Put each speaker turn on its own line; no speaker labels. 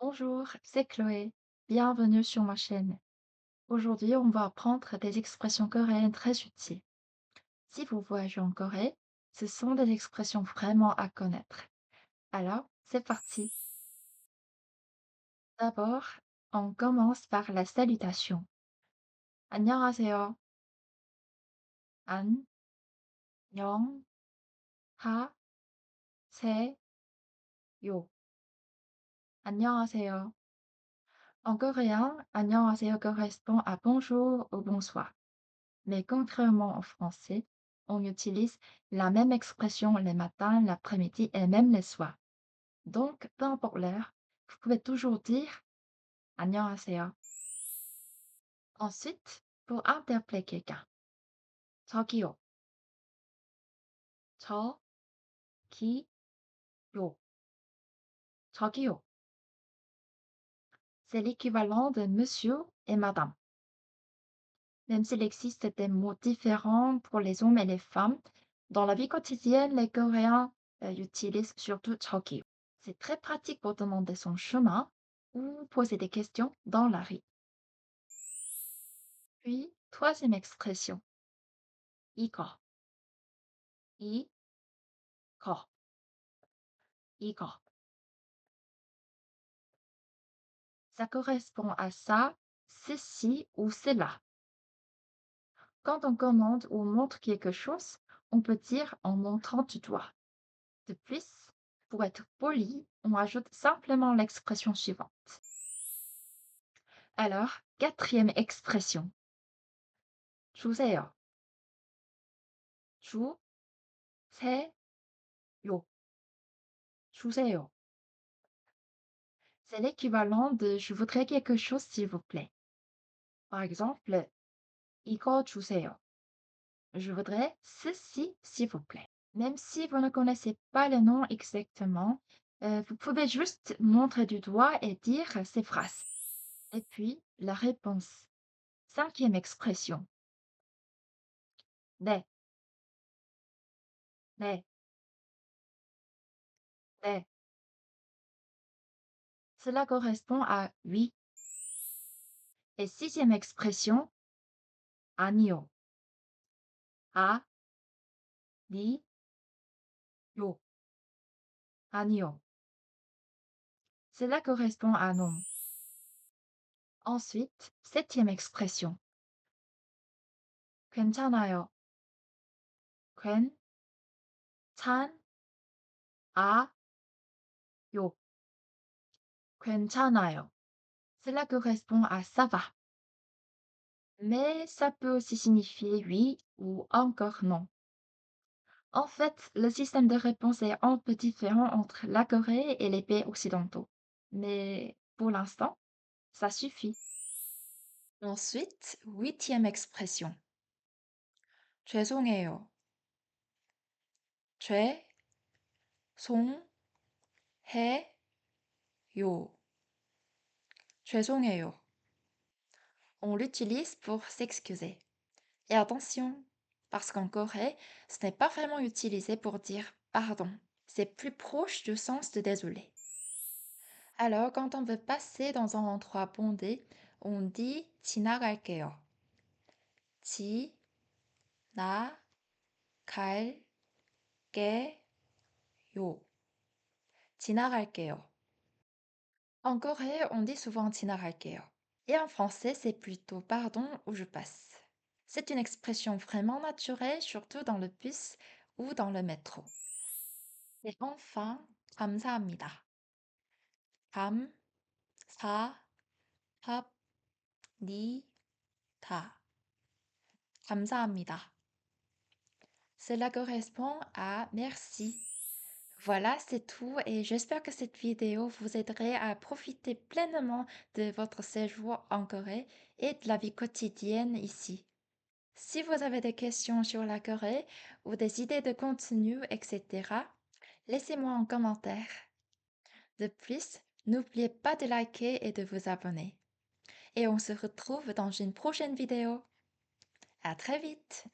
Bonjour, c'est Chloé. Bienvenue sur ma chaîne. Aujourd'hui, on va apprendre des expressions coréennes très utiles. Si vous voyagez en Corée, ce sont des expressions vraiment à connaître. Alors, c'est parti. D'abord, on commence par la salutation. 안녕하세요. 안, 영, 하, 세, 요. 안녕하세요. En coréen, 안녕하세요 correspond à bonjour ou bonsoir. Mais contrairement en français, on utilise la même expression les matins, l'après-midi et même les soirs. Donc, peu importe l'heure, vous pouvez toujours dire 안녕하세요. Ensuite, pour interpeller quelqu'un, 저기요, 저기요, 저기요. C'est l'équivalent de monsieur et madame. Même s'il existe des mots différents pour les hommes et les femmes, dans la vie quotidienne, les Coréens utilisent surtout 저기요. C'est très pratique pour demander son chemin ou poser des questions dans la rue. Puis, troisième expression, 이거, 이거, 이거. Ça correspond à ça, ceci ou cela. Quand on commande ou montre quelque chose, on peut dire en montrant du doigt. De plus, pour être poli, on ajoute simplement l'expression suivante. Alors, quatrième expression, 주세요. 주세요. 주세요. C'est l'équivalent de je voudrais quelque chose s'il vous plaît. Par exemple, 이거 주세요. Je voudrais ceci s'il vous plaît. Même si vous ne connaissez pas le nom exactement, vous pouvez juste montrer du doigt et dire ces phrases. Et puis, la réponse. Cinquième expression. 네, 네, 네. Cela correspond à oui. Et sixième expression. 아니요. 아, 니, 요. 아니요. Cela correspond à non. Ensuite, septième expression. 괜찮아요. 괜찮아요. 괜찮아요. Cela correspond à ça va. Mais ça peut aussi signifier oui ou encore non. En fait, le système de réponse est un peu différent entre la Corée et les pays occidentaux. Mais pour l'instant, ça suffit. Ensuite, huitième expression. 죄송해요. 죄송해요. 죄송해요. On l'utilise pour s'excuser. Et attention, parce qu'en Corée, ce n'est pas vraiment utilisé pour dire pardon. C'est plus proche du sens de désolé. Alors, quand on veut passer dans un endroit bondé, on dit 지나갈게요. 지나갈게요. 지나갈게요. En Corée, on dit souvent 지나갈게요. Et en français, c'est plutôt pardon ou je passe. C'est une expression vraiment naturelle, surtout dans le bus ou dans le métro. Et enfin, 감사합니다. 감사합니다. 감사합니다. Cela correspond à merci. Voilà, c'est tout et j'espère que cette vidéo vous aiderait à profiter pleinement de votre séjour en Corée et de la vie quotidienne ici. Si vous avez des questions sur la Corée ou des idées de contenu, etc., laissez-moi en commentaire. De plus, n'oubliez pas de liker et de vous abonner. Et on se retrouve dans une prochaine vidéo. À très vite!